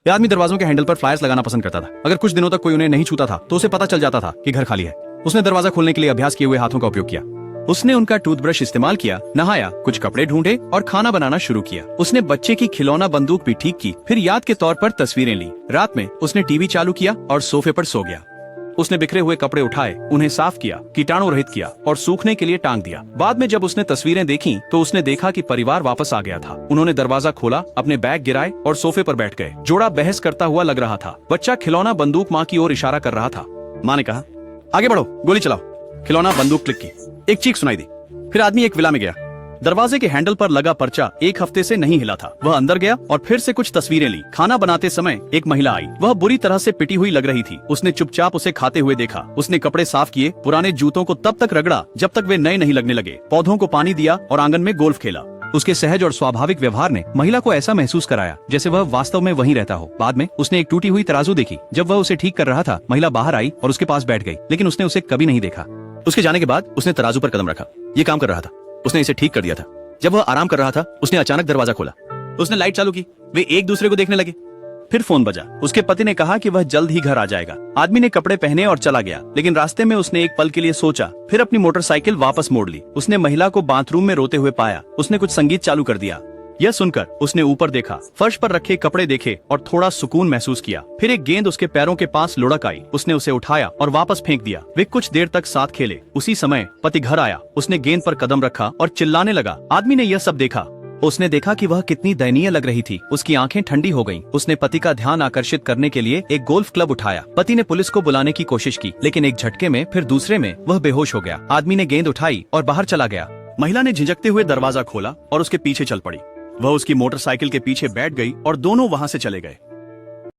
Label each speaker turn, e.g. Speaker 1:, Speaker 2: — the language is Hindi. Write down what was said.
Speaker 1: यह आदमी दरवाजों के हैंडल पर फ्लायर्स लगाना पसंद करता था। अगर कुछ दिनों तक कोई उन्हें नहीं छूता था तो उसे पता चल जाता था कि घर खाली है। उसने दरवाजा खोलने के लिए अभ्यास किए हुए हाथों का उपयोग किया। उसने उनका टूथब्रश इस्तेमाल किया, नहाया, कुछ कपड़े ढूंढे और खाना बनाना शुरू किया। उसने बच्चे की खिलौना बंदूक भी ठीक की, फिर याद के तौर पर तस्वीरें ली। रात में उसने टीवी चालू किया और सोफे पर सो गया। उसने बिखरे हुए कपड़े उठाए, उन्हें साफ किया, कीटाणु रहित किया और सूखने के लिए टांग दिया। बाद में जब उसने तस्वीरें देखी तो उसने देखा कि परिवार वापस आ गया था। उन्होंने दरवाजा खोला, अपने बैग गिराए और सोफे पर बैठ गए। जोड़ा बहस करता हुआ लग रहा था। बच्चा खिलौना बंदूक माँ की ओर इशारा कर रहा था। माँ ने कहा, आगे बढ़ो, गोली चलाओ। खिलौना बंदूक क्लिक की, एक चीख सुनाई दी। फिर आदमी एक विला में गया। दरवाजे के हैंडल पर लगा पर्चा एक हफ्ते से नहीं हिला था। वह अंदर गया और फिर से कुछ तस्वीरें ली। खाना बनाते समय एक महिला आई। वह बुरी तरह से पिटी हुई लग रही थी। उसने चुपचाप उसे खाते हुए देखा। उसने कपड़े साफ किए, पुराने जूतों को तब तक रगड़ा जब तक वे नए नहीं लगने लगे। पौधों को पानी दिया और आंगन में गोल्फ खेला। उसके सहज और स्वाभाविक व्यवहार ने महिला को ऐसा महसूस कराया जैसे वह वास्तव में वहीं रहता हो। बाद में उसने एक टूटी हुई तराजू देखी। जब वह उसे ठीक कर रहा था, महिला बाहर आई और उसके पास बैठ गई, लेकिन उसने उसे कभी नहीं देखा। उसके जाने के बाद उसने तराजू पर कदम रखा। ये काम कर रहा था। उसने इसे ठीक कर दिया था। जब वह आराम कर रहा था, उसने अचानक दरवाजा खोला। उसने लाइट चालू की। वे एक दूसरे को देखने लगे। फिर फोन बजा। उसके पति ने कहा कि वह जल्द ही घर आ जाएगा। आदमी ने कपड़े पहने और चला गया, लेकिन रास्ते में उसने एक पल के लिए सोचा, फिर अपनी मोटरसाइकिल वापस मोड़ ली। उसने महिला को बाथरूम में रोते हुए पाया। उसने कुछ संगीत चालू कर दिया। यह सुनकर उसने ऊपर देखा, फर्श पर रखे कपड़े देखे और थोड़ा सुकून महसूस किया। फिर एक गेंद उसके पैरों के पास लुढ़क आई। उसने उसे उठाया और वापस फेंक दिया। वे कुछ देर तक साथ खेले। उसी समय पति घर आया। उसने गेंद पर कदम रखा और चिल्लाने लगा। आदमी ने यह सब देखा। उसने देखा कि वह कितनी दयनीय लग रही थी। उसकी आंखें ठंडी हो गईं। उसने पति का ध्यान आकर्षित करने के लिए एक गोल्फ क्लब उठाया। पति ने पुलिस को बुलाने की कोशिश की, लेकिन एक झटके में, फिर दूसरे में वह बेहोश हो गया। आदमी ने गेंद उठाई और बाहर चला गया। महिला ने झिझकते हुए दरवाजा खोला और उसके पीछे चल पड़ी। वह उसकी मोटरसाइकिल के पीछे बैठ गई और दोनों वहां से चले गए।